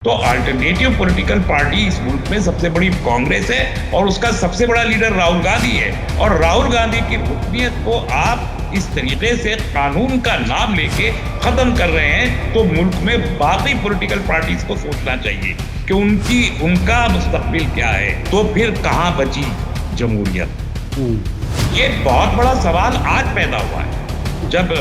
तो alternative political party इस मुल्क में सबसे बड़ी कांग्रेस है और उसका सबसे बड़ा लीडर राहुल गांधी है। और राहुल गांधी की रुकनीत को आप इस तरीके से कानून का नाम लेके खत्म कर रहे हैं, तो मुल्क में बाकी पॉलिटिकल पार्टीज को सोचना चाहिए कि उनका मुस्तकबिल क्या है। तो फिर कहां बची जमहूरियत? ये बहुत बड़ा सवाल आज पैदा हुआ है। जब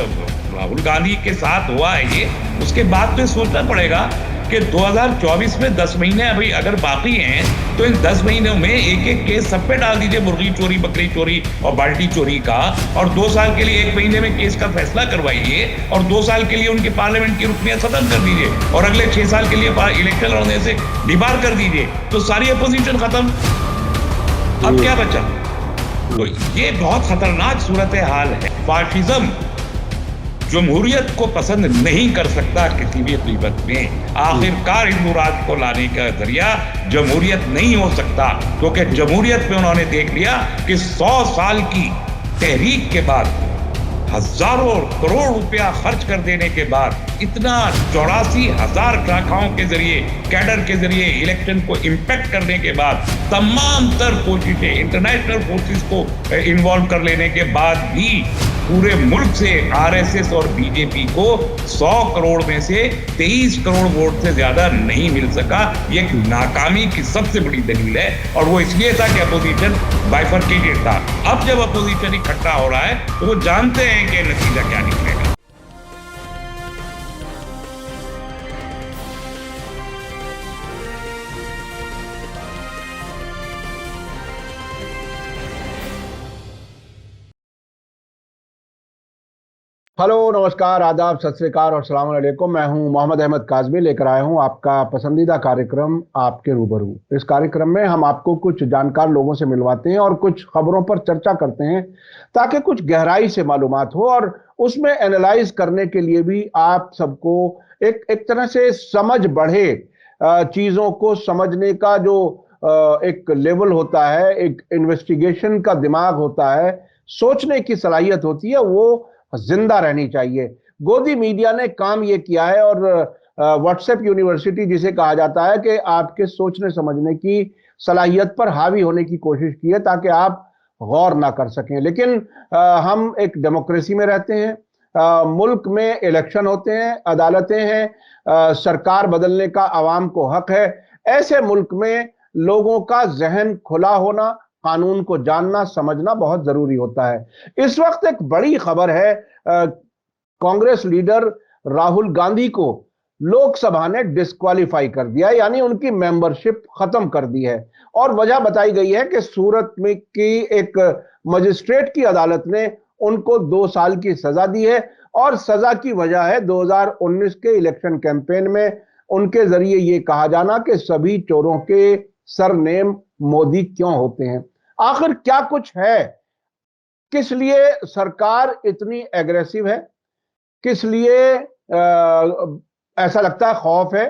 राहुल गांधी के साथ हुआ है ये, उसके बाद तो सोचना पड़ेगा कि 2024 में 10 महीने अभी अगर बाकी हैं, तो इन 10 महीनों में एक एक केस सब पे डाल दीजिए, मुर्गी चोरी, बकरी चोरी और बाल्टी चोरी का, और 2 साल के लिए 1 महीने में केस का फैसला करवाइए और 2 साल के लिए उनके पार्लियामेंट की रुकनियत खत्म कर दीजिए और अगले 6 साल के लिए इलेक्शन लड़ने से डिबार कर दीजिए, तो सारी अपोजिशन खत्म। अब क्या बचा? तो ये बहुत खतरनाक सूरत हाल है। फाशिज्म जमहूरियत को पसंद नहीं कर सकता किसी भी कीमत में। आखिरकार हिंदू राज को लाने का जरिया जमहूरियत नहीं हो सकता, क्योंकि जमहूरियत में उन्होंने देख लिया कि 100 साल की तहरीक के बाद, हजारों करोड़ रुपया खर्च कर देने के बाद, इतना 84,000 शाखाओं के जरिए, कैडर के जरिए इलेक्शन को इम्पैक्ट करने के बाद, तमाम तर कोशिशें इंटरनेशनल फोर्सेस को इन्वॉल्व कर लेने के बाद भी पूरे मुल्क से आरएसएस और बीजेपी को 100 करोड़ में से 23 करोड़ वोट से ज्यादा नहीं मिल सका। ये नाकामी की सबसे बड़ी दलील है, और वो इसलिए था कि अपोजिशन बाइफरकेटेड था। अब जब अपोजिशन इकट्ठा हो रहा है, तो वो जानते हैं कि नतीजा क्या निकलेगा। हेलो, नमस्कार, आदाब, सत श्री अकाल और सलाम अलैकुम। मैं हूं मोहम्मद अहमद काज़मी, लेकर आया हूं आपका पसंदीदा कार्यक्रम आपके रूबरू। इस कार्यक्रम में हम आपको कुछ जानकार लोगों से मिलवाते हैं और कुछ खबरों पर चर्चा करते हैं, ताकि कुछ गहराई से मालूमात हो और उसमें एनालाइज करने के लिए भी आप सबको एक तरह से समझ बढ़े। चीज़ों को समझने का जो एक लेवल होता है, एक इन्वेस्टिगेशन का दिमाग होता है, सोचने की सलाहियत होती है, वो जिंदा रहनी चाहिए। गोदी मीडिया ने काम ये किया है, और व्हाट्सएप यूनिवर्सिटी जिसे कहा जाता है, कि आपके सोचने समझने की सलाहियत पर हावी होने की कोशिश की है, ताकि आप गौर ना कर सकें। लेकिन हम एक डेमोक्रेसी में रहते हैं, मुल्क में इलेक्शन होते हैं, अदालतें हैं, सरकार बदलने का आवाम को हक है। ऐसे मुल्क में लोगों का जहन खुला होना, कानून को जानना समझना बहुत जरूरी होता है। इस वक्त एक बड़ी खबर है, कांग्रेस लीडर राहुल गांधी को लोकसभा ने डिस्क्वालीफाई कर दिया, यानी उनकी मेंबरशिप खत्म कर दी है। और वजह बताई गई है कि सूरत में की एक मजिस्ट्रेट की अदालत ने उनको 2 साल की सजा दी है, और सजा की वजह है 2019 के इलेक्शन कैंपेन में उनके जरिए ये कहा जाना कि सभी चोरों के सरनेम मोदी क्यों होते हैं। आखिर क्या कुछ है, किस लिए सरकार इतनी एग्रेसिव है, किस लिए ऐसा लगता है खौफ है।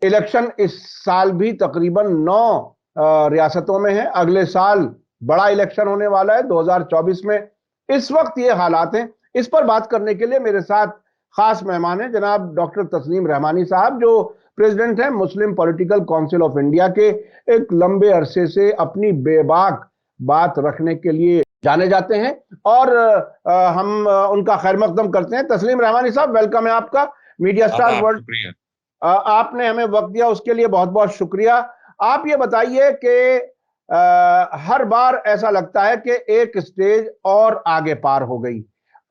इलेक्शन इस साल भी तकरीबन 9 रियासतों में है, अगले साल बड़ा इलेक्शन होने वाला है 2024 में। इस वक्त ये हालात हैं। इस पर बात करने के लिए मेरे साथ खास मेहमान हैं जनाब डॉक्टर तस्लीम रहमानी साहब, जो प्रेसिडेंट हैं मुस्लिम पॉलिटिकल काउंसिल ऑफ इंडिया के। एक लंबे अरसे से अपनी बेबाक बात रखने के लिए जाने जाते हैं, और हम उनका खैर मकदम करते हैं। तस्लीम रहमानी साहब, वेलकम है आपका मीडिया स्टार वर्ल्ड। आपने हमें वक्त दिया, उसके लिए बहुत बहुत शुक्रिया। आप ये बताइए कि हर बार ऐसा लगता है कि एक स्टेज और आगे पार हो गई।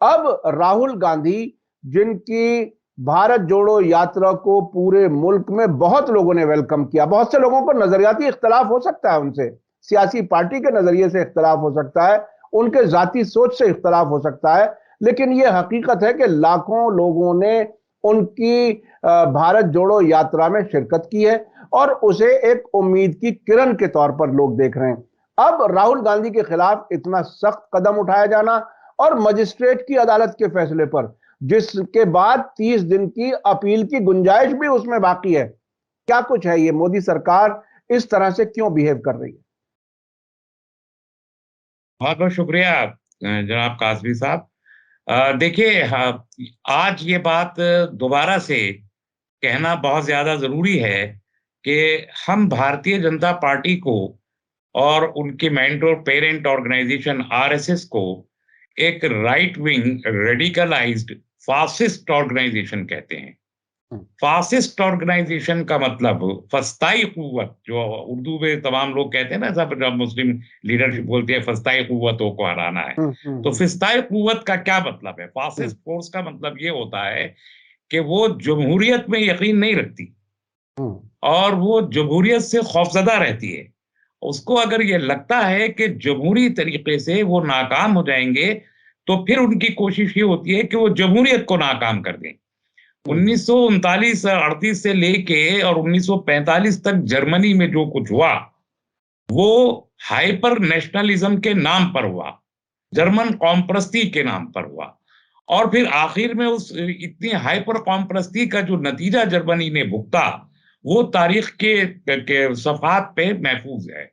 अब राहुल गांधी, जिनकी भारत जोड़ो यात्रा को पूरे मुल्क में बहुत लोगों ने वेलकम किया, बहुत से लोगों को नजरियाती इख्तलाफ हो सकता है उनसे, सियासी पार्टी के नजरिए से इख्तलाफ हो सकता है, उनके जाती सोच से इख्तलाफ हो सकता है, लेकिन यह हकीकत है कि लाखों लोगों ने उनकी भारत जोड़ो यात्रा में शिरकत की है, और उसे एक उम्मीद की किरण के तौर पर लोग देख रहे हैं। अब राहुल गांधी के खिलाफ इतना सख्त कदम उठाया जाना, और मजिस्ट्रेट की अदालत के फैसले पर, जिसके बाद 30 दिन की अपील की गुंजाइश भी उसमें बाकी है, क्या कुछ है ये? मोदी सरकार इस तरह से क्यों बिहेव कर रही है? बहुत बहुत शुक्रिया जनाब काजमी साहब। देखिए, आज ये बात दोबारा से कहना बहुत ज्यादा जरूरी है कि हम भारतीय जनता पार्टी को और उनके मेंटर पेरेंट ऑर्गेनाइजेशन आरएसएस को एक right wing radicalised fascist organisation कहते हैं। फासिस्ट ऑर्गेनाइजेशन का मतलब फस्ताई कुव्वत, जो उर्दू में तमाम लोग कहते हैं ना, सब जब मुस्लिम लीडरशिप बोलती है फस्ताई कुव्वतों को हराना है, तो फस्ताई कुव्वत का क्या मतलब है? फासिस्ट फोर्स का मतलब ये होता है कि वो जमहूरियत में यकीन नहीं रखती और वो जमहूरियत से खौफजदा रहती है। उसको अगर ये लगता है कि जमहूरी तरीके से वो नाकाम हो जाएंगे, तो फिर उनकी कोशिश ये होती है कि वो जमहूरियत को नाकाम कर दें। 1939-38 से लेके और 1945 तक जर्मनी में जो कुछ हुआ, वो हाइपर नेशनलिज्म के नाम पर हुआ, जर्मन कौमपरस्ती के नाम पर हुआ, और फिर आखिर में उस इतनी हाइपर कौमपरस्ती का जो नतीजा जर्मनी ने भुगता, वो तारीख के सफात पे महफूज है।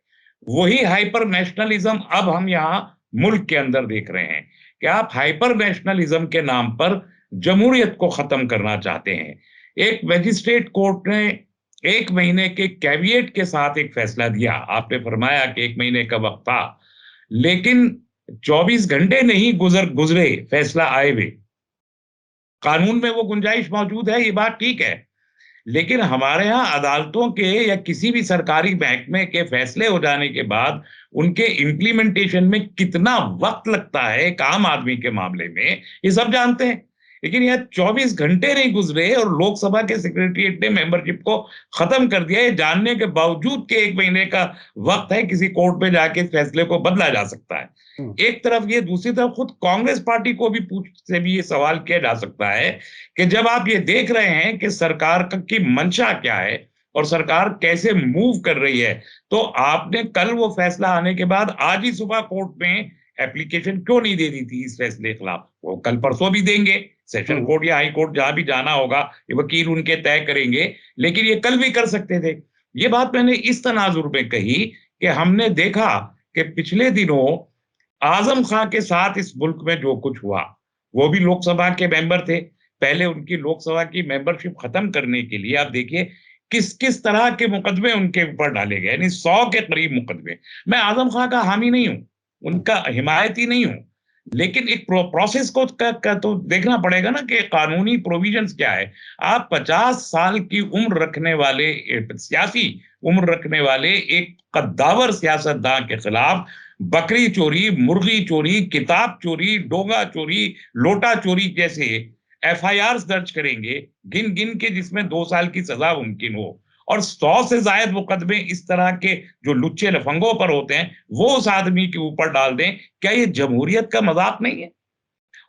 वही हाइपर नेशनलिज्म अब हम यहाँ मुल्क के अंदर देख रहे हैं कि आप हाइपर नेशनलिज्म के नाम पर जमहूरियत को खत्म करना चाहते हैं। एक मैजिस्ट्रेट कोर्ट ने 1 महीने के कैविएट के साथ एक फैसला दिया। आपने फरमाया कि 1 महीने का वक्त था, लेकिन 24 घंटे नहीं गुजरे फैसला आए हुए। कानून में वो गुंजाइश मौजूद है, ये बात ठीक है, लेकिन हमारे यहाँ अदालतों के या किसी भी सरकारी महकमे के फैसले हो जाने के बाद उनके इम्प्लीमेंटेशन में कितना वक्त लगता है एक आम आदमी के मामले में, ये सब जानते हैं। लेकिन यह 24 घंटे नहीं गुजरे और लोकसभा के सेक्रेटरीट ने मेंबरशिप को खत्म कर दिया, ये जानने के बावजूद कि 1 महीने का वक्त है, किसी कोर्ट में जाके इस फैसले को बदला जा सकता है। एक तरफ ये, दूसरी तरफ खुद कांग्रेस पार्टी को भी से भी ये सवाल किया जा सकता है कि जब आप ये देख रहे हैं कि सरकार की मंशा क्या है और सरकार कैसे मूव कर रही है, तो आपने कल वो फैसला आने के बाद आज ही सुबह कोर्ट में एप्लीकेशन क्यों नहीं दे दी थी इस फैसले के खिलाफ? वो कल परसों भी देंगे, सेशन कोर्ट या हाई कोर्ट जहां भी जाना होगा, ये वकील उनके तय करेंगे, लेकिन ये कल भी कर सकते थे। ये बात मैंने इस तनाजुर में कही कि हमने देखा कि पिछले दिनों आजम खां के साथ इस मुल्क में जो कुछ हुआ, वो भी लोकसभा के मेंबर थे, पहले उनकी लोकसभा की मेंबरशिप खत्म करने के लिए आप देखिए किस किस तरह के मुकदमे उनके ऊपर डाले गए, यानी 100 के करीब मुकदमे। मैं आजम खां का हामी नहीं हूं, उनका हिमायती नहीं हूं, लेकिन एक प्रोसेस को तो देखना पड़ेगा ना कि कानूनी प्रोविजंस क्या है। आप 50 साल की उम्र रखने वाले, सियासी उम्र रखने वाले एक कद्दावर सियासतदान के खिलाफ बकरी चोरी, मुर्गी चोरी, किताब चोरी, डोगा चोरी, लोटा चोरी जैसे एफआईआर दर्ज करेंगे गिन गिन के, जिसमें 2 साल की सजा मुमकिन हो, और 100 से ज्यादा मुकदमे इस तरह के जो लुच्चे लफंगों पर होते हैं वो उस आदमी के ऊपर डाल दें, क्या ये जमहूरियत का मजाक नहीं है?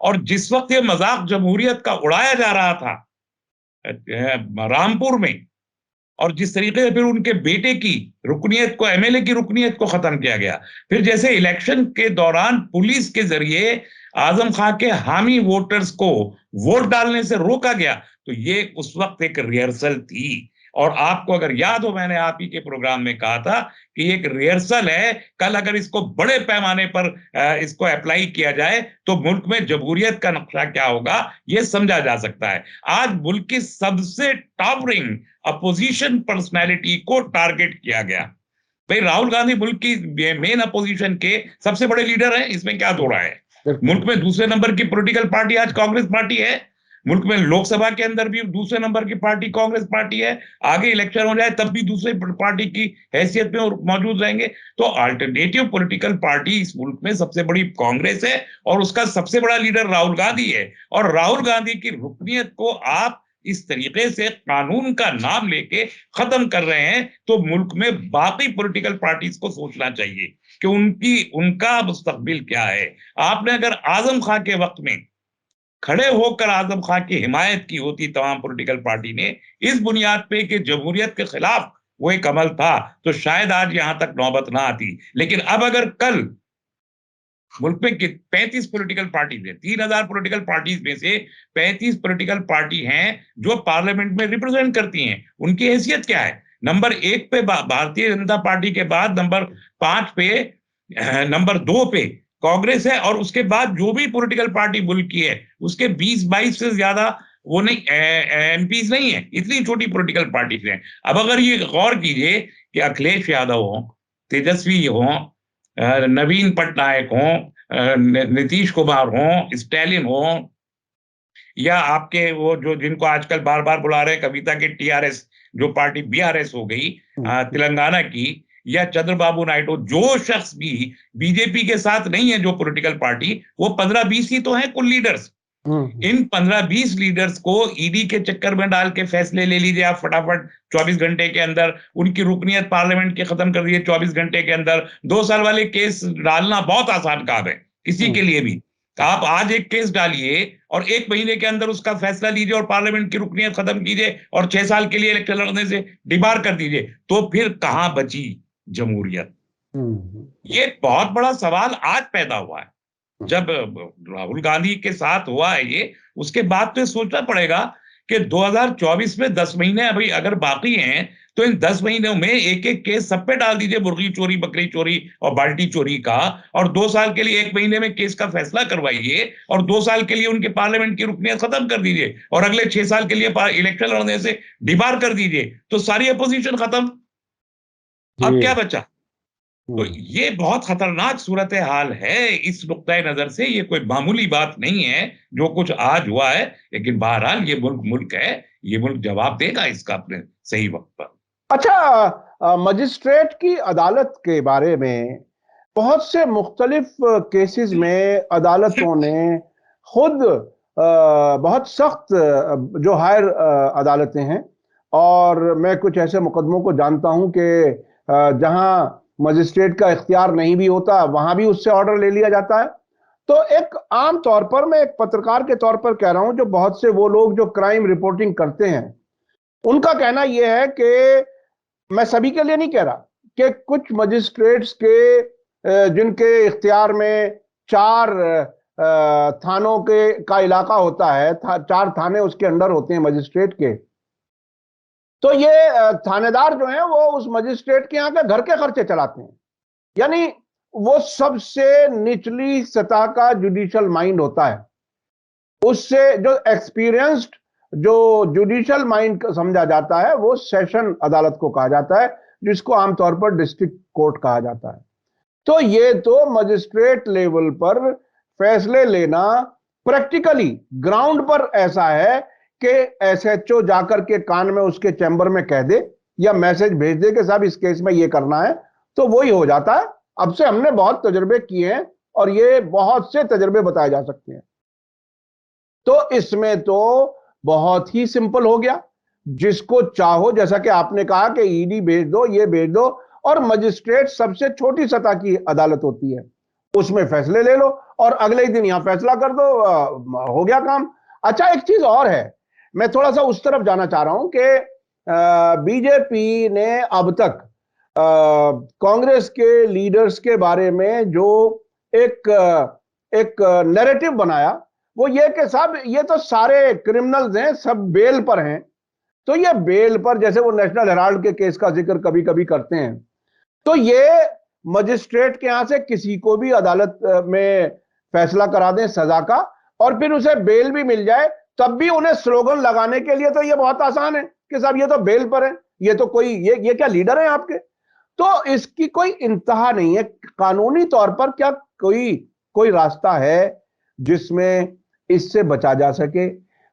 और जिस वक्त ये मजाक जमहूरियत का उड़ाया जा रहा था रामपुर में, और जिस तरीके से फिर उनके बेटे की रुकनियत को, एमएलए की रुकनियत को खत्म किया गया, फिर जैसे इलेक्शन के दौरान पुलिस के जरिए आजम खां के हामी वोटर्स को वोट डालने से रोका गया, तो ये उस वक्त एक रिहर्सल थी। और आपको अगर याद हो, मैंने आप ही के प्रोग्राम में कहा था कि एक रिहर्सल है, कल अगर इसको बड़े पैमाने पर इसको अप्लाई किया जाए तो मुल्क में जमहूरियत का नक्शा क्या होगा यह समझा जा सकता है। आज मुल्क की सबसे टॉवरिंग अपोजिशन पर्सनैलिटी को टारगेट किया गया। भाई राहुल गांधी मुल्क की मेन अपोजिशन के सबसे बड़े लीडर हैं, इसमें क्या दो राय है? मुल्क में दूसरे नंबर की पॉलिटिकल पार्टी आज कांग्रेस पार्टी है, मुल्क में लोकसभा के अंदर भी दूसरे नंबर की पार्टी कांग्रेस पार्टी है, आगे इलेक्शन हो जाए तब भी दूसरे पार्टी की हैसियत में मौजूद रहेंगे। तो अल्टरनेटिव पॉलिटिकल पार्टी इस मुल्क में सबसे बड़ी कांग्रेस है और उसका सबसे बड़ा लीडर राहुल गांधी है, और राहुल गांधी की रुकनियत को आप इस तरीके से कानून का नाम लेके खत्म कर रहे हैं, तो मुल्क में बाकी पॉलिटिकल पार्टीज को सोचना चाहिए कि उनका मुस्तकबिल क्या है। आपने अगर आजम खां के वक्त में खड़े होकर आजम खां की हिमायत की होती तमाम पॉलिटिकल पार्टी ने, इस बुनियाद पे कि जमहूरियत के खिलाफ वो एक अमल था, तो शायद आज यहां तक नौबत ना आती। लेकिन अब अगर कल मुल्क में 35 पॉलिटिकल पार्टीज है, 3000 पॉलिटिकल पार्टीज में से 35 पॉलिटिकल पार्टी हैं जो पार्लियामेंट में रिप्रेजेंट करती हैं, उनकी हैसियत क्या है? नंबर 1 पे भारतीय जनता पार्टी के बाद नंबर 5 पे, नंबर 2 पे कांग्रेस है, और उसके बाद जो भी पॉलिटिकल पार्टी मुल्क की है उसके 20-22 से ज्यादा वो नहीं एमपीज नहीं है, इतनी छोटी पॉलिटिकल पार्टी हैं। अब अगर ये गौर कीजिए कि अखिलेश यादव हो, तेजस्वी हो, नवीन पटनायक हो, नीतीश कुमार हो, स्टैलिन हो, या आपके वो जो जिनको आजकल बार बार बुला रहे हैं कविता के टीआरएस, जो पार्टी बीआरएस हो गई तेलंगाना की, या चंद्रबाबू नायडू, जो शख्स भी बीजेपी के साथ नहीं है, जो पॉलिटिकल पार्टी, वो 15-20 ही तो हैं कुल लीडर्स। इन 15-20 लीडर्स को ईडी के चक्कर में डाल के फैसले ले लीजिए आप फटाफट 24 घंटे के अंदर, उनकी रुकनियत पार्लियामेंट के खत्म कर दीजिए 24 घंटे के अंदर। 2 साल वाले केस डालना बहुत आसान काम है किसी के लिए भी। तो आप आज एक केस डालिए और 1 महीने के अंदर उसका फैसला लीजिए और पार्लियामेंट की रुकनियत खत्म कीजिए और 6 साल के लिए इलेक्शन लड़ने से डिबार कर दीजिए, तो फिर कहां बची जमहूरियत? ये बहुत बड़ा सवाल आज पैदा हुआ है। जब राहुल गांधी के साथ हुआ है ये, उसके बाद तो सोचना पड़ेगा कि 2024 में 10 महीने अभी अगर बाकी हैं, तो इन 10 महीनों में एक एक केस सब पे डाल दीजिए, मुर्गी चोरी, बकरी चोरी और बाल्टी चोरी का, और 2 साल के लिए 1 महीने में केस का फैसला करवाइए और 2 साल के लिए उनके पार्लियामेंट की रुकनियत खत्म कर दीजिए और अगले 6 साल के लिए इलेक्शन लड़ने से डिबार कर दीजिए, तो सारी अपोजिशन खत्म। अब क्या बचा? तो ये बहुत खतरनाक सूरत हाल है। इस नुक्ता नजर से ये कोई मामूली बात नहीं है जो कुछ आज हुआ है, लेकिन बहरहाल ये मुल्क है, ये मुल्क जवाब देगा इसका अपने सही वक्त पर। अच्छा, मजिस्ट्रेट की अदालत के बारे में बहुत से मुख्तलिफ केसेस में अदालतों ने खुद बहुत सख्त जो हायर अदालतें हैं, और मैं कुछ ऐसे मुकदमों को जानता हूं कि जहां मजिस्ट्रेट का इख्तियार नहीं भी होता, वहां भी उससे ऑर्डर ले लिया जाता है। तो एक आम तौर पर, मैं एक पत्रकार के तौर पर कह रहा हूं, जो बहुत से वो लोग जो क्राइम रिपोर्टिंग करते हैं, उनका कहना यह है कि, मैं सभी के लिए नहीं कह रहा, कि कुछ मजिस्ट्रेट्स के जिनके इख्तियार में 4 थानों का इलाका होता है, 4 थाने उसके अंडर होते हैं मजिस्ट्रेट के, तो ये थानेदार जो हैं वो उस मजिस्ट्रेट के यहाँ के घर के खर्चे चलाते हैं। यानी वो सबसे निचली सतह का जुडिशियल माइंड होता है। उससे जो एक्सपीरियंस्ड, जो जुडिशियल माइंड समझा जाता है, वो सेशन अदालत को कहा जाता है, जिसको आमतौर पर डिस्ट्रिक्ट कोर्ट कहा जाता है। तो ये तो मजिस्ट्रेट लेवल पर फैसले लेना प्रैक्टिकली ग्राउंड पर ऐसा है कि एसएचओ जाकर के कान में उसके चैम्बर में कह दे या मैसेज भेज दे कि साहब इस केस में ये करना है, तो वही हो जाता है। अब से हमने बहुत तजुर्बे किए हैं और ये बहुत से तजुर्बे बताए जा सकते हैं। तो इसमें तो बहुत ही सिंपल हो गया, जिसको चाहो, जैसा कि आपने कहा कि ईडी भेज दो, ये भेज दो, और मजिस्ट्रेट सबसे छोटी सतह की अदालत होती है, उसमें फैसले ले लो और अगले ही दिन यहां फैसला कर दो, हो गया काम। अच्छा, एक चीज और है, मैं थोड़ा सा उस तरफ जाना चाह रहा हूं कि बीजेपी ने अब तक कांग्रेस के लीडर्स के बारे में जो एक नैरेटिव बनाया, वो ये कि साहब ये तो सारे क्रिमिनल्स हैं, सब बेल पर हैं। तो ये बेल पर, जैसे वो नेशनल हेराल्ड के केस का जिक्र कभी कभी करते हैं, तो ये मजिस्ट्रेट के यहां से किसी को भी अदालत में फैसला करा दें सजा का, और फिर उसे बेल भी मिल जाए, तब भी उन्हें स्लोगन लगाने के लिए तो ये बहुत आसान है कि साहब ये तो बेल पर है, ये तो कोई ये क्या लीडर है आपके। तो इसकी कोई इंतहा नहीं है। कानूनी तौर पर क्या कोई रास्ता है जिसमें इससे बचा जा सके?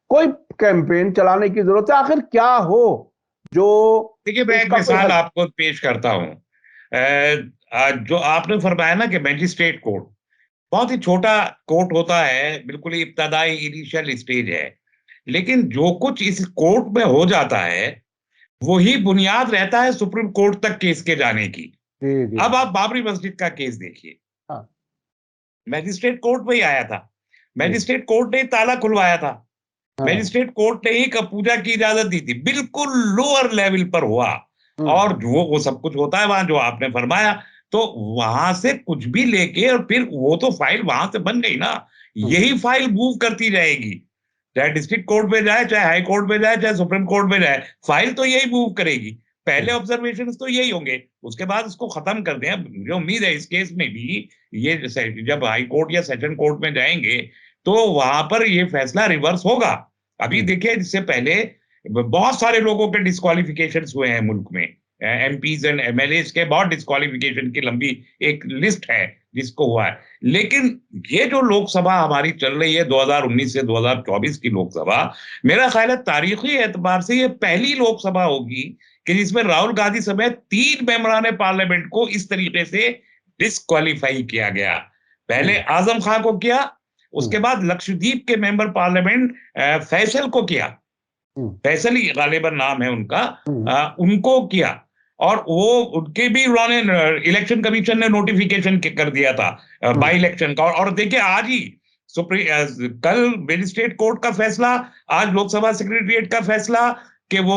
कोई कैंपेन चलाने की जरूरत है? आखिर क्या हो जो, देखिए, मैं एक मिसाल आपको पेश करता हूं। जो आपने फरमाया ना कि मैजिस्ट्रेट कोर्ट बहुत ही छोटा कोर्ट होता है, बिल्कुल ही इब्तदाई इनिशियल स्टेज है, लेकिन जो कुछ इस कोर्ट में हो जाता है वही बुनियाद रहता है सुप्रीम कोर्ट तक केस के जाने की। अब आप बाबरी मस्जिद का केस देखिए, मैजिस्ट्रेट कोर्ट में ही आया था, मैजिस्ट्रेट कोर्ट ने ताला खुलवाया था, मैजिस्ट्रेट कोर्ट ने ही पूजा की इजाजत दी थी, बिल्कुल लोअर लेवल पर हुआ। और जो वो सब कुछ होता है वहां, जो आपने फरमाया, तो वहां से कुछ भी लेके, और फिर वो तो फाइल वहां से बन गई ना, यही फाइल मूव करती जाएगी, चाहे डिस्ट्रिक्ट कोर्ट में जाए, चाहे हाई कोर्ट में जाए, चाहे सुप्रीम कोर्ट में जाए, फाइल तो यही मूव करेगी। पहले ऑब्जर्वेशन तो यही होंगे, उसके बाद इसको खत्म कर दें। मुझे उम्मीद है इस केस में भी ये जब हाई कोर्ट या सेशन कोर्ट में जाएंगे तो वहां पर ये फैसला रिवर्स होगा अभी देखिए, इससे पहले बहुत सारे लोगों के डिस्क्वालिफिकेशन हुए हैं मुल्क में, एमपीज एंड एमएलएस के बहुत डिस्क्वालिफिकेशन की लंबी एक लिस्ट है जिसको हुआ है। लेकिन ये जो लोकसभा हमारी चल रही है 2019 से 2024 की लोकसभा, मेरा ख्याल है तारीखी एतबार से ये पहली लोकसभा होगी कि जिसमें राहुल गांधी समेत 3 मेंबरान पार्लियामेंट को इस तरीके से डिस्क्वालीफाई किया गया। पहले आजम खान को किया, उसके बाद लक्षद्वीप के मेंबर पार्लियामेंट फैसल को किया, फैसल ही गालिबन नाम है उनका, उनको किया, और वो उनके भी उन्होंने इलेक्शन कमीशन ने नोटिफिकेशन कर दिया था बाई इलेक्शन का। और देखिए आज ही कल मजिस्ट्रेट कोर्ट का फैसला, आज लोकसभा सेक्रेटरीट का फैसला कि वो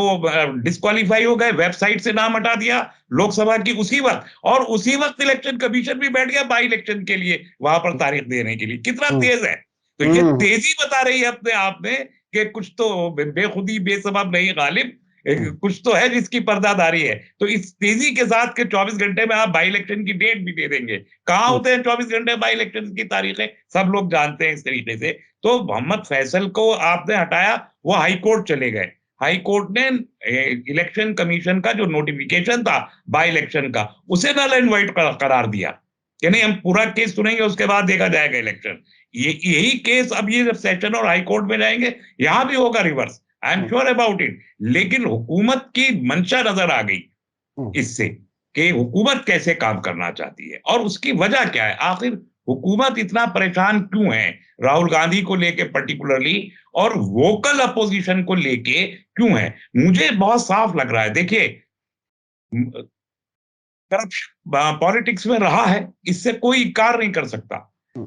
डिस्क्वालीफाई हो गए, वेबसाइट से नाम हटा दिया लोकसभा की उसी वक्त, और उसी वक्त इलेक्शन कमीशन भी बैठ गया बाई इलेक्शन के लिए वहां पर तारीख देने के लिए। कितना तेज है! तो ये तेजी बता रही है अपने आप में कि कुछ तो बेखुदी बेसबब नहीं गालिब, कुछ तो है जिसकी पर्दादारी है। तो इस तेजी के साथ के 24 घंटे में आप बाई इलेक्शन की डेट भी दे देंगे। कहां होते हैं 24 घंटे बाई इलेक्शन की तारीखें, सब लोग जानते हैं इस तरीके से। तो मोहम्मद फैसल को आपने हटाया, वो हाई कोर्ट चले गए। हाई कोर्ट ने इलेक्शन कमीशन का जो नोटिफिकेशन था बाई इलेक्शन का, उसे नल एंड वाइड करार दिया कि नहीं, हम पूरा केस सुनेंगे, उसके बाद देखा जाएगा इलेक्शन। यही केस अब ये जब सेशन और हाई कोर्ट में जाएंगे, यहां भी होगा reverse, I am sure about it. लेकिन हुकूमत की मंशा नजर आ गई इससे कि हुकूमत कैसे काम करना चाहती है और उसकी वजह क्या है। आखिर हुकूमत इतना परेशान क्यों है राहुल गांधी को लेके पर्टिकुलरली, और वोकल अपोजिशन को लेके क्यों है? मुझे बहुत साफ लग रहा है। देखिए, करप्शन पॉलिटिक्स में रहा है, इससे कोई इनकार नहीं कर सकता।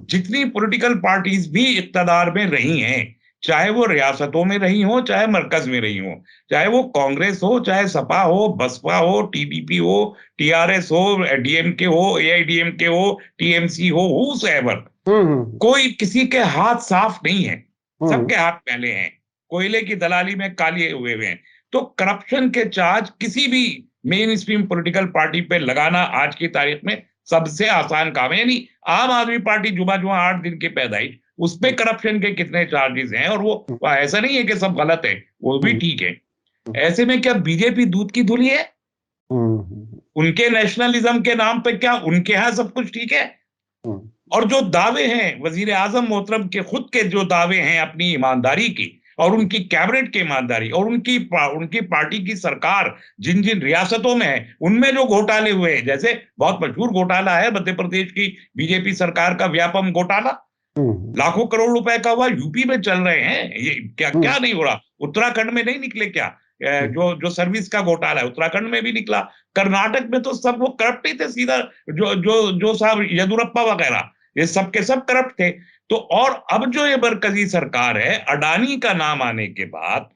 जितनी पॉलिटिकल पार्टीज भी इक्तदार में रही हैं, चाहे वो रियासतों में रही हो, चाहे मरकज में रही हो, चाहे वो कांग्रेस हो, चाहे सपा हो, बसपा हो, टीडीपी हो, टीआरएस हो, डीएमके हो, एआईडीएमके हो, टीएमसी हो, हूसएवर, कोई किसी के हाथ साफ नहीं है, सबके हाथ पहले हैं, कोयले की दलाली में काले हुए हैं। तो करप्शन के चार्ज किसी भी मेन स्ट्रीम पॉलिटिकल पार्टी पे लगाना आज की तारीख में सबसे आसान काम है। यानी आम आदमी पार्टी जुमा 8 दिन की पैदाइश, उस पे करप्शन के कितने चार्जेस हैं, और वो ऐसा नहीं है कि सब गलत है, वो भी ठीक है। ऐसे में क्या बीजेपी दूध की धुली है? उनके नेशनलिज्म के नाम पे क्या उनके यहां सब कुछ ठीक है? और जो दावे हैं वजीर आजम मोहतरम के खुद के, जो दावे हैं अपनी ईमानदारी की और उनकी कैबिनेट की ईमानदारी और उनकी पार्टी की सरकार जिन जिन रियासतों में है उनमें जो घोटाले हुए हैं, जैसे बहुत मशहूर घोटाला है मध्य प्रदेश की बीजेपी सरकार का व्यापम घोटाला, लाखों करोड़ रुपए का हुआ, यूपी में चल रहे हैं। ये क्या क्या नहीं हो रहा? उत्तराखंड में नहीं निकले क्या? जो सर्विस का घोटाला है उत्तराखंड में भी निकला, कर्नाटक में तो सब वो करप्ट ही थे सीधा, जो साहब येदुरप्पा वगैरह, ये सब के सब करप्ट थे। तो और अब जो ये मरकजी सरकार है, अडानी का नाम आने के बाद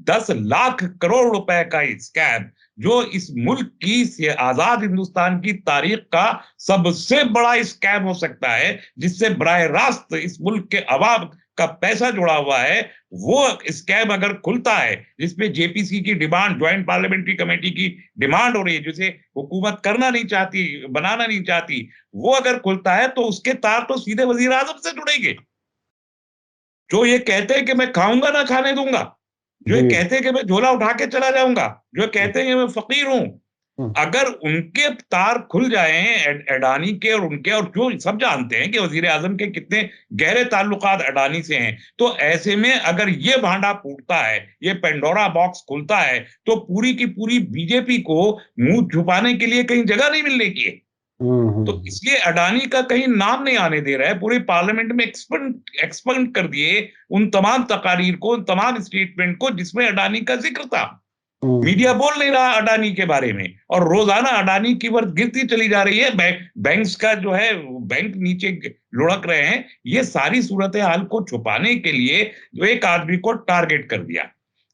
10 लाख करोड़ रुपए का स्कैम, जो इस मुल्क की आजाद हिंदुस्तान की तारीख का सबसे बड़ा स्कैम हो सकता है, जिससे बराह रास्त इस मुल्क के अवाम का पैसा जुड़ा हुआ है, वो स्कैम अगर खुलता है, जिसमें जेपीसी की डिमांड, ज्वाइंट पार्लियामेंट्री कमेटी की डिमांड हो रही है, जिसे हुकूमत करना नहीं चाहती, बनाना नहीं चाहती, वो अगर खुलता है तो उसके तार तो सीधे वजीर आजम से जुड़ेंगे, जो ये कहते हैं कि मैं खाऊंगा ना खाने दूंगा, जो ये कहते हैं कि मैं झोला उठा के चला जाऊंगा, जो कहते हैं कि मैं फकीर हूं। अगर उनके तार खुल जाएं अडानी के और उनके, और जो सब जानते हैं कि वजीर आजम के कितने गहरे ताल्लुकात अडानी से हैं, तो ऐसे में अगर ये भांडा फूटता है, ये पेंडोरा बॉक्स खुलता है, तो पूरी की पूरी बीजेपी को मुंह छुपाने के लिए कहीं जगह नहीं मिलने की है। तो इसलिए अडानी का कहीं नाम नहीं आने दे रहा है, पूरे पार्लियामेंट में एक्सपंड कर दिए उन तमाम तकारीर को, उन तमाम स्टेटमेंट को जिसमें अडानी का जिक्र था। मीडिया बोल नहीं रहा अडानी के बारे में, और रोजाना अडानी की वर्थ गिरती चली जा रही है। बैंक्स का जो है, बैंक नीचे लुढ़क रहे हैं। ये सारी सूरत हाल को छुपाने के लिए जो एक आदमी को टारगेट कर दिया,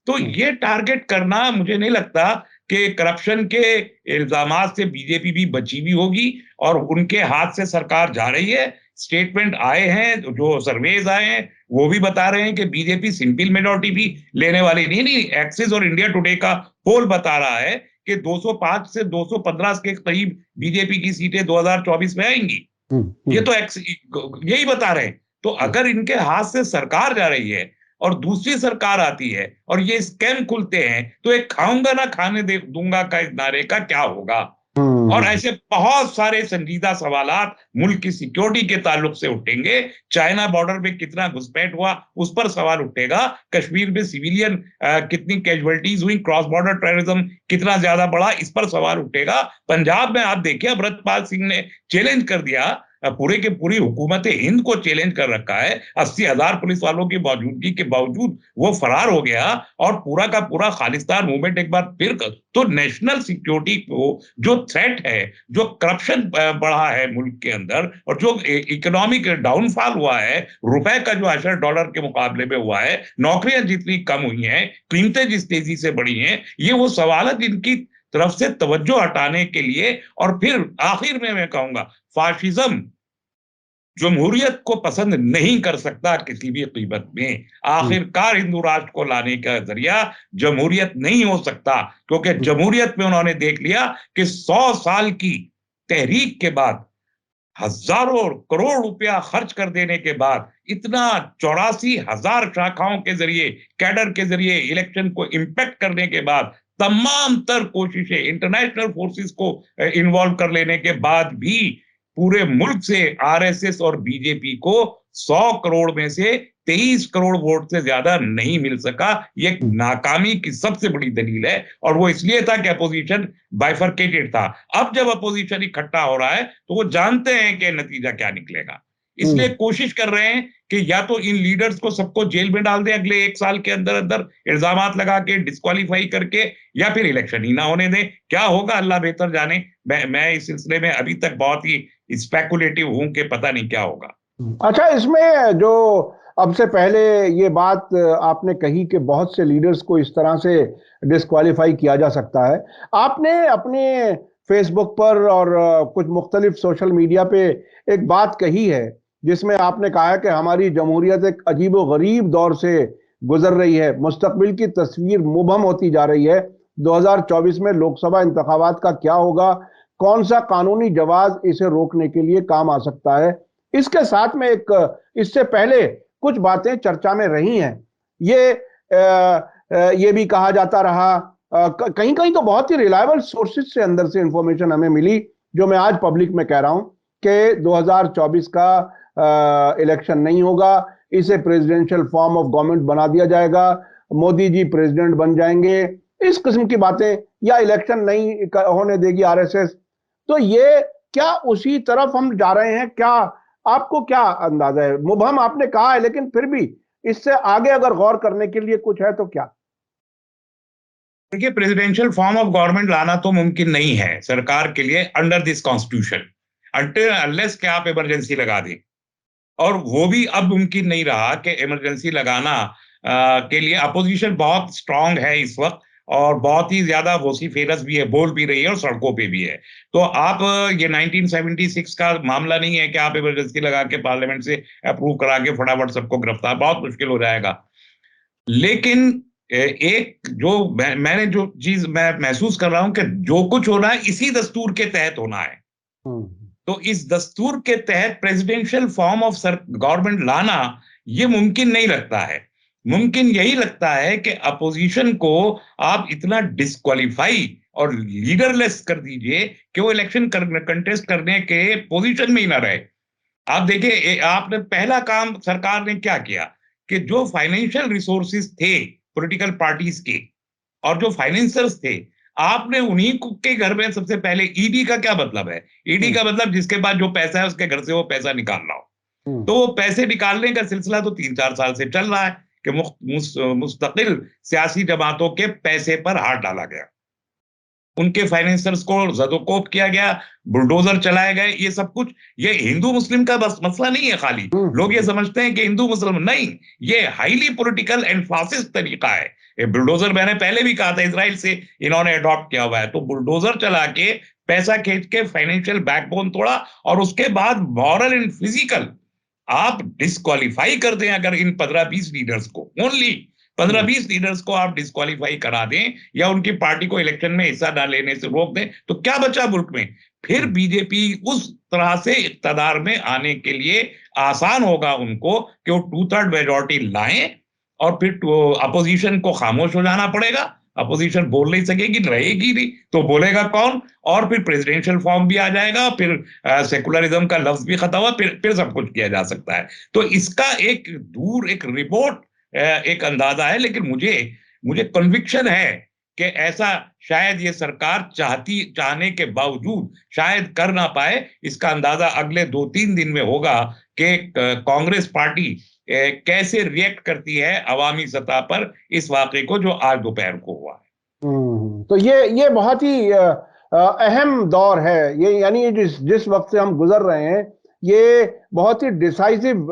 तो ये टारगेट करना, मुझे नहीं लगता कि करप्शन के इल्जामात से बीजेपी भी बची भी होगी, और उनके हाथ से सरकार जा रही है। स्टेटमेंट आए हैं, जो सर्वेज आए हैं, वो भी बता रहे हैं कि बीजेपी सिंपल मेजॉरिटी भी लेने वाली नहीं। एक्सिस और इंडिया टुडे का पोल बता रहा है कि 205 से 215 के करीब बीजेपी की सीटें 2024 में आएंगी। ये तो यही बता रहे हैं। तो अगर इनके हाथ से सरकार जा रही है और दूसरी सरकार आती है और ये स्कैम खुलते हैं, तो एक खाऊंगा ना खाने दे दूंगा का इस नारे का क्या होगा। और ऐसे बहुत सारे संजीदा सवालात मुल्क की सिक्योरिटी के ताल्लुक से उठेंगे। चाइना बॉर्डर पे कितना घुसपैठ हुआ उस पर सवाल उठेगा। कश्मीर में सिविलियन कितनी कैजुअलिटीज हुई, क्रॉस बॉर्डर टेररिज्म कितना ज्यादा बढ़ा, इस पर सवाल उठेगा। पंजाब में आप देखिए, अमृतपाल सिंह ने चैलेंज कर दिया, पूरे के पूरी हुकूमत हिंद को चैलेंज कर रखा है। 80,000 पुलिस वालों की मौजूदगी के बावजूद वो फरार हो गया और पूरा का पूरा खालिस्तान मूवमेंट एक बार फिर तो नेशनल सिक्योरिटी को जो थ्रेट है, जो करप्शन बढ़ा है मुल्क के अंदर और जो इकोनॉमिक डाउनफॉल हुआ है, रुपए का जो असर डॉलर के मुकाबले में हुआ है, नौकरियां जितनी कम हुई हैं, कीमतें जिस तेजी से बढ़ी हैं, ये वो सवाल है जिनकी तरफ से तवज्जो हटाने के लिए। और फिर आखिर में मैं कहूंगा, फाशिज्म जमहूरियत को पसंद नहीं कर सकता किसी भी कीमत में। आखिरकार हिंदू राष्ट्र को लाने का जरिया जमहूरियत नहीं हो सकता, क्योंकि जमहूरियत में उन्होंने देख लिया कि 100 साल की तहरीक के बाद, हजारों करोड़ रुपया खर्च कर देने के बाद, इतना 84,000 शाखाओं के जरिए, कैडर के जरिए इलेक्शन को इंपैक्ट करने के बाद, तमाम तर कोशिशें इंटरनेशनल फोर्सेस को इन्वॉल्व कर लेने के बाद भी पूरे मुल्क से आरएसएस और बीजेपी को 100 करोड़ में से 23 करोड़ वोट से ज्यादा नहीं मिल सका। ये नाकामी की सबसे बड़ी दलील है, और वो इसलिए था कि अपोजिशन बाइफरकेटेड था। अब जब अपोजिशन इकट्ठा हो रहा है तो वो जानते हैं कि नतीजा क्या निकलेगा, इसलिए कोशिश कर रहे हैं कि या तो इन लीडर्स को सबको जेल में डाल दें अगले 1 साल के अंदर अंदर, इल्जामात लगा के डिस्क्वालीफाई करके, या फिर इलेक्शन ही ना होने दें। क्या होगा अल्लाह बेहतर जाने। मैं इस सिलसिले में अभी तक बहुत ही स्पेकुलेटिव हूं कि पता नहीं क्या होगा। अच्छा, इसमें जो अब से पहले ये बात आपने कही कि बहुत से लीडर्स को इस तरह से डिस्क्वालीफाई किया जा सकता है, आपने अपने फेसबुक पर और कुछ मुख्तलिफ सोशल मीडिया पे एक बात कही है जिसमें आपने कहा है कि हमारी जमहूरियत एक अजीबो-गरीब दौर से गुजर रही है, मुस्तकबिल की तस्वीर मुबहम होती जा रही है। 2024 में लोकसभा इंतखाबात का क्या होगा, कौन सा कानूनी जवाब इसे रोकने के लिए काम आ सकता है। इसके साथ में एक इससे पहले कुछ बातें चर्चा में रही हैं। ये भी कहा जाता रहा, कहीं कहीं तो बहुत ही रिलायबल सोर्सेज से अंदर से इंफॉर्मेशन हमें मिली, जो मैं आज पब्लिक में कह रहा हूं कि 2024 का इलेक्शन नहीं होगा, इसे प्रेसिडेंशियल फॉर्म ऑफ गवर्नमेंट बना दिया जाएगा, मोदी जी प्रेसिडेंट बन जाएंगे, इस किस्म की बातें, या इलेक्शन नहीं होने देगी आरएसएस। तो ये क्या उसी तरफ हम जा रहे हैं? क्या आपको क्या अंदाजा है? मुबहम आपने कहा है, लेकिन फिर भी इससे आगे अगर गौर करने के लिए कुछ है तो क्या? देखिए, प्रेसिडेंशियल फॉर्म ऑफ गवर्नमेंट लाना तो मुमकिन नहीं है सरकार के लिए under this constitution, until unless कि आप इमरजेंसी लगा दें। और वो भी अब मुमकिन नहीं रहा कि इमरजेंसी लगाना के लिए अपोजिशन बहुत स्ट्रांग है इस वक्त, और बहुत ही ज्यादा वोसिफेरस भी है, बोल भी रही है और सड़कों पे भी है। तो आप ये 1976 का मामला नहीं है कि आप इमरजेंसी लगा के पार्लियामेंट से अप्रूव करा के फटाफट सबको गिरफ्तार, बहुत मुश्किल हो जाएगा। लेकिन एक जो मैंने जो चीज मैं महसूस कर रहा हूं कि जो कुछ होना है इसी दस्तूर के तहत होना है। तो इस दस्तूर के तहत प्रेसिडेंशियल फॉर्म ऑफ गवर्नमेंट लाना ये मुमकिन नहीं लगता है। मुमकिन यही लगता है कि अपोजिशन को आप इतना डिस्क्वालीफाई और लीडरलेस कर दीजिए कि वो इलेक्शन कंटेस्ट करने के पोजीशन में ही ना रहे। आप देखिए, आपने पहला काम सरकार ने क्या किया कि जो फाइनेंशियल रिसोर्सेज थे पॉलिटिकल पार्टीज के और जो फाइनेंसर्स थे, आपने उन्हीं के घर में सबसे पहले, ईडी का क्या मतलब है? ईडी का मतलब जिसके पास जो पैसा है उसके घर से वो पैसा निकाल रहा हो। तो वो पैसे निकालने का सिलसिला तो 3-4 साल से चल रहा है कि मुस्तकिल सियासी जमातों के पैसे पर हाथ डाला गया, उनके फाइनेंसर्स को जदोकोब किया गया, बुलडोजर चलाए गए। ये सब कुछ, ये हिंदू मुस्लिम का बस मसला नहीं है। खाली लोग ये समझते हैं कि हिंदू मुस्लिम, नहीं, ये हाईली पॉलिटिकल एंड फासिस्ट तरीका है। ये बुलडोजर मैंने पहले भी कहा था, इजराइल से इन्होंने अडॉप्ट किया हुआ है। तो बुलडोजर चला के पैसा खींच के फाइनेंशियल बैकबोन तोड़ा, और उसके बाद मॉरल एंड फिजिकल आप डिस्क्वालीफाई कर दें। अगर इन 15-20 लीडर्स को, ओनली 15-20 लीडर्स को आप डिस्क्वालीफाई करा दें या उनकी पार्टी को इलेक्शन में हिस्सा न लेने से रोक दें, तो क्या बचा मुल्क में? फिर बीजेपी उस तरह से इक्तदार में आने के लिए आसान होगा उनको कि वो 2/3 मेजॉरिटी लाएं और फिर अपोजिशन को खामोश हो जाना पड़ेगा। अपोजिशन बोल नहीं सकेगी, रहेगी नहीं, तो बोलेगा कौन? और फिर प्रेसिडेंशियल फॉर्म भी आ जाएगा, फिर सेकुलरिज्म का लफ्ज भी खत्म हुआ, फिर सब कुछ किया जा सकता है। तो इसका एक दूर एक रिपोर्ट, एक अंदाजा है, लेकिन मुझे कन्विक्शन है कि ऐसा शायद ये सरकार चाहने के बावजूद शायद कर ना पाए। इसका अंदाजा अगले 2-3 दिन में होगा कि कांग्रेस पार्टी कैसे रिएक्ट करती है अवामी सतह पर इस वाकये को जो आज दोपहर को हुआ है। तो ये बहुत ही अहम दौर है ये, यानी जिस वक्त से हम गुजर रहे हैं ये बहुत ही डिसाइसिव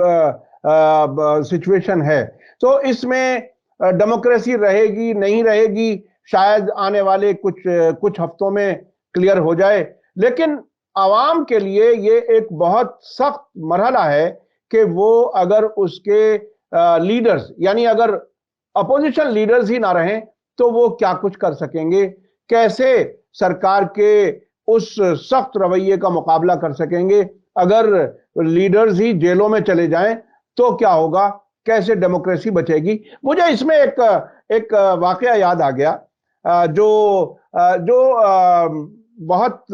सिचुएशन है। तो इसमें डेमोक्रेसी रहेगी नहीं रहेगी शायद आने वाले कुछ हफ्तों में क्लियर हो जाए, लेकिन आवाम के लिए ये एक बहुत सख्त मरहला है कि वो अगर उसके लीडर्स, यानी अगर अपोजिशन लीडर्स ही ना रहें तो वो क्या कुछ कर सकेंगे, कैसे सरकार के उस सख्त रवैये का मुकाबला कर सकेंगे। अगर लीडर्स ही जेलों में चले जाएं तो क्या होगा, कैसे डेमोक्रेसी बचेगी। मुझे इसमें एक वाकया याद आ गया, जो बहुत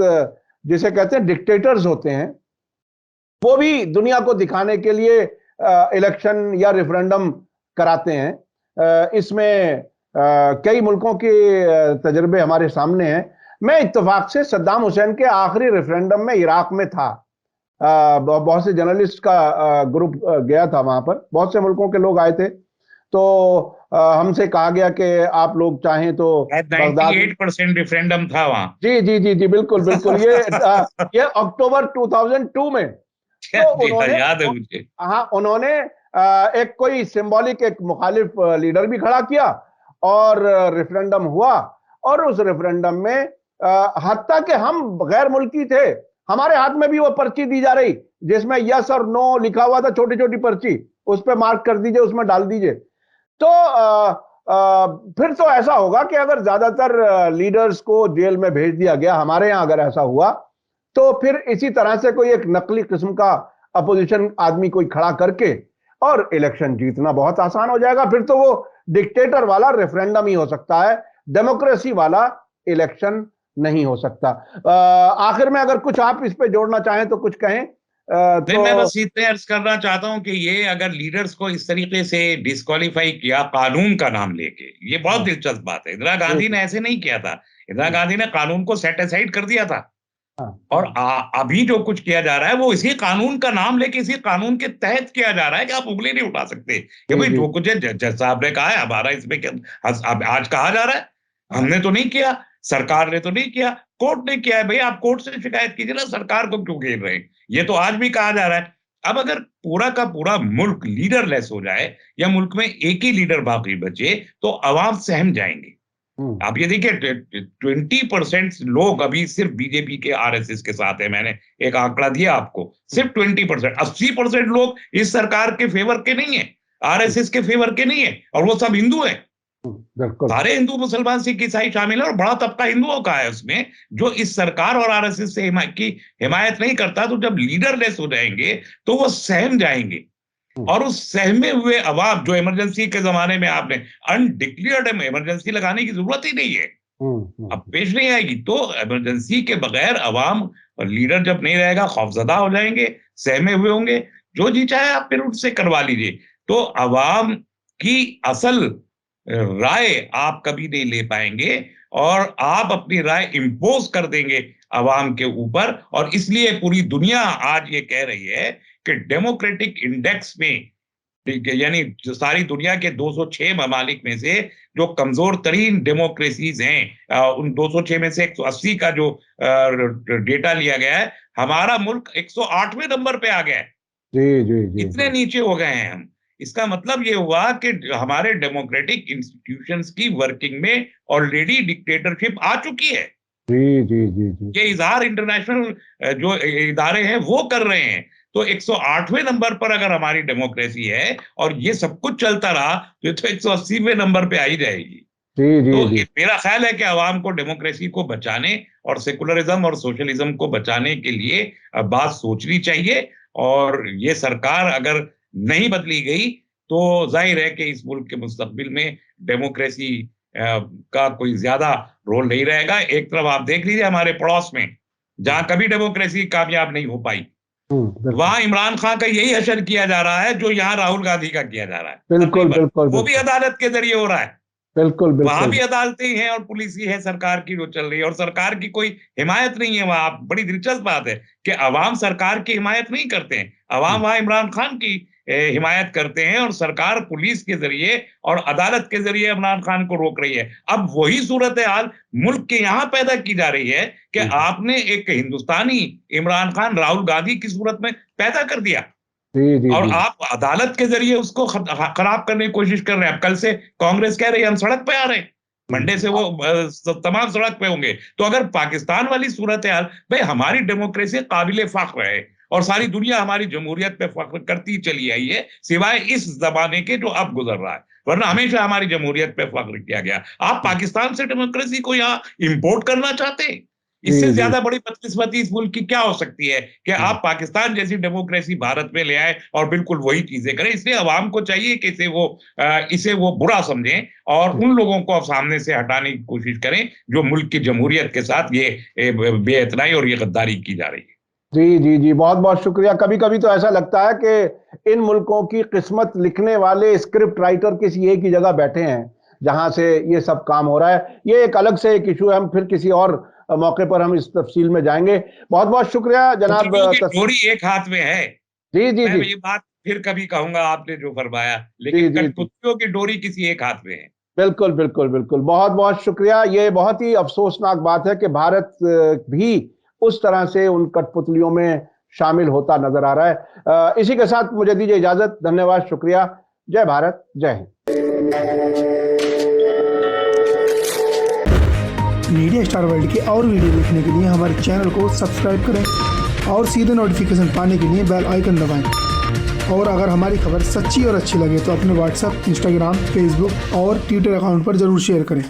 जिसे कहते हैं डिक्टेटर्स होते हैं, वो भी दुनिया को दिखाने के लिए इलेक्शन या रेफरेंडम कराते हैं। इसमें कई मुल्कों के तजर्बे हमारे सामने हैं। मैं इत्तेफाक से सद्दाम हुसैन के आखिरी रेफरेंडम में इराक में था। बहुत से जर्नलिस्ट का ग्रुप गया था वहां पर, बहुत से मुल्कों के लोग आए थे। तो हमसे कहा गया कि आप लोग चाहें तो 98% रेफरेंडम था वहां। जी जी जी जी, बिल्कुल बिल्कुल। ये अक्टूबर 2002 में। तो उन्होंने, याद है मुझे। हाँ, उन्होंने एक कोई सिंबॉलिक एक मुखालिफ लीडर भी खड़ा किया और रेफरेंडम हुआ। और उस रेफरेंडम में हत्ता कि हम गैर मुल्की थे, हमारे हाथ में भी वो पर्ची दी जा रही जिसमें यस और नो लिखा हुआ था, छोटी छोटी पर्ची, उस पर मार्क कर दीजिए, उसमें डाल दीजिए। तो फिर तो ऐसा होगा कि अगर ज्यादातर लीडर्स को जेल में भेज दिया गया, हमारे यहां अगर ऐसा हुआ, तो फिर इसी तरह से कोई एक नकली किस्म का अपोजिशन आदमी कोई खड़ा करके और इलेक्शन जीतना बहुत आसान हो जाएगा। फिर तो वो डिक्टेटर वाला रेफरेंडम ही हो सकता है, डेमोक्रेसी वाला इलेक्शन नहीं हो सकता। आखिर में अगर कुछ आप इस पे जोड़ना चाहें तो कुछ कहें। नहीं, मैं बस इतने अर्ज करना चाहता हूं कि ये अगर लीडर्स को इस तरीके से डिस्क्वालीफाई किया कानून का नाम लेके, ये बहुत दिलचस्प बात है। इंदिरा गांधी ने ऐसे नहीं किया था। इंदिरा गांधी ने कानून को सेट असाइड कर दिया था। और अभी जो कुछ किया जा रहा है वो इसी कानून का नाम लेके, इसी कानून के तहत किया जा रहा है कि आप उंगली नहीं उठा सकते कि भाई जो कुछ जज साहब ने कहा है हमारा इसमें क्या आज कहा जा रहा है, हमने तो नहीं किया, सरकार ने तो नहीं किया, कोर्ट ने किया है। भाई आप कोर्ट से शिकायत कीजिए ना, सरकार को क्यों घेर रहे हैं? ये तो आज भी कहा जा रहा है। अब अगर पूरा का पूरा मुल्क लीडरलेस हो जाए या मुल्क में एक ही लीडर बाकी बचे तो अवाम सहम जाएंगे। आप ये देखिए 20% लोग अभी सिर्फ बीजेपी के आरएसएस के साथ है। मैंने एक आंकड़ा दिया आपको, सिर्फ 20%। 80% लोग इस सरकार के फेवर के नहीं है, आरएसएस के फेवर के नहीं है, और वो सब हिंदू है। सारे हिंदू, मुसलमान, सिख, ईसाई शामिल है और बड़ा तबका हिंदुओं का है उसमें, जो इस सरकार और आरएसएस से की हिमायत नहीं करता। तो जब लीडरलेस हो जाएंगे तो वो सहम जाएंगे, और उस सहमे हुए अवाम, जो इमरजेंसी के जमाने में आपने अनडिक्लेयर्ड इमरजेंसी लगाने की जरूरत ही नहीं है, अब पेश नहीं आएगी। तो इमरजेंसी के बगैर अवाम और लीडर जब नहीं रहेगा, खौफजदा हो जाएंगे, सहमे हुए होंगे, जो जी चाहे आप फिर उनसे करवा लीजिए। तो अवाम की असल राय आप कभी नहीं ले पाएंगे और आप अपनी राय इंपोज कर देंगे अवाम के ऊपर। और इसलिए पूरी दुनिया आज ये कह रही है कि डेमोक्रेटिक इंडेक्स में, यानी जो सारी दुनिया के 206 ममालिक में से जो कमजोर तरीन डेमोक्रेसीज हैं, उन 206 में से 180 का जो डेटा लिया गया है, हमारा मुल्क 108वें नंबर पे आ गया है। जी जी जी, इतने नीचे हो गए हैं हम। इसका मतलब ये हुआ कि हमारे डेमोक्रेटिक इंस्टीट्यूशंस की वर्किंग में ऑलरेडी डिक्टेटरशिप आ चुकी है। जी जी जी जी, ये इजहार इंटरनेशनल जो इदारे हैं वो कर रहे हैं। तो 108वें नंबर पर अगर हमारी डेमोक्रेसी है और ये सब कुछ चलता रहा तो 180वें नंबर पे आ ही जाएगी। जी जी तो जी, मेरा ख्याल है कि आवाम को डेमोक्रेसी को बचाने और सेकुलरिज्म और सोशलिज्म को बचाने के लिए बात सोचनी चाहिए। और ये सरकार अगर नहीं बदली गई तो जाहिर है कि इस मुल्क के मुस्तकबिल में डेमोक्रेसी का कोई ज्यादा रोल नहीं रहेगा। एक तरफ आप देख लीजिए हमारे पड़ोस में, जहां कभी डेमोक्रेसी कामयाब नहीं हो पाई, वहां इमरान खान का यही हशर किया जा रहा है जो यहाँ राहुल गांधी का किया जा रहा है। बिल्कुल बिल्कुल, वो भी अदालत के जरिए हो रहा है। बिल्कुल वहां भी बिल्कुल, अदालतें हैं और पुलिस ही है सरकार की जो चल रही है, और सरकार की कोई हिमायत नहीं है वहां। बड़ी दिलचस्प बात है कि अवाम सरकार की हिमायत नहीं करते हैं, अवाम वहां इमरान खान की हिमायत करते हैं, और सरकार पुलिस के जरिए और अदालत के जरिए इमरान खान को रोक रही है। अब वही सूरत हाल मुल्क के यहाँ पैदा की जा रही है कि आपने एक हिंदुस्तानी इमरान खान राहुल गांधी की सूरत में पैदा कर दिया, जी जी और जी, आप अदालत के जरिए उसको खराब करने की कोशिश कर रहे हैं। अब कल से कांग्रेस कह रही है हम सड़क पे आ रहे हैं, मंडे से वो तमाम सड़क पे होंगे। तो अगर पाकिस्तान वाली सूरत हाल, भाई हमारी डेमोक्रेसी काबिल फख्र है और सारी दुनिया हमारी जमहूरियत पे फख्र करती चली आई है, सिवाय इस जमाने के जो अब गुजर रहा है, वरना हमेशा हमारी जमहूरियत पे फख्र किया गया। आप पाकिस्तान से डेमोक्रेसी को यहाँ इंपोर्ट करना चाहते हैं? इससे ज्यादा बड़ी बदकिस्मती इस मुल्क की क्या हो सकती है कि आप पाकिस्तान जैसी डेमोक्रेसी भारत में ले आए और बिल्कुल वही चीजें करें। इसलिए अवाम को चाहिए कि इसे वो बुरा समझें और उन लोगों को सामने से हटाने की कोशिश करें जो मुल्क की जमहूरियत के साथ ये बेइतनाई और ये गद्दारी की जा रही है। जी जी जी, बहुत बहुत शुक्रिया। कभी कभी तो ऐसा लगता है कि इन मुल्कों की किस्मत लिखने वाले स्क्रिप्ट राइटर किसी एक ही जगह बैठे हैं जहां से ये सब काम हो रहा है। ये एक अलग से एक इशू है, हम फिर किसी और मौके पर हम इस तफसील में जाएंगे। बहुत बहुत शुक्रिया जनाब। डोरी एक हाथ में है, जी जी मैं जी, ये बात फिर कभी कहूंगा आपने जो फरमाया, जी लेकिन जी, कठपुतलियों की डोरी किसी एक हाथ में है। बिल्कुल बिल्कुल बिल्कुल, बहुत बहुत शुक्रिया। ये बहुत ही अफसोसनाक बात है कि भारत भी उस तरह से उन कठपुतलियों में शामिल होता नजर आ रहा है। इसी के साथ मुझे दीजिए इजाजत। धन्यवाद, शुक्रिया। जय भारत, जय हिंद। मीडिया स्टार वर्ल्ड के और वीडियो देखने के लिए हमारे चैनल को सब्सक्राइब करें और सीधे नोटिफिकेशन पाने के लिए बेल आइकन दबाएं। और अगर हमारी खबर सच्ची और अच्छी लगे तो अपने व्हाट्सएप, इंस्टाग्राम, फेसबुक और ट्विटर अकाउंट पर जरूर शेयर करें।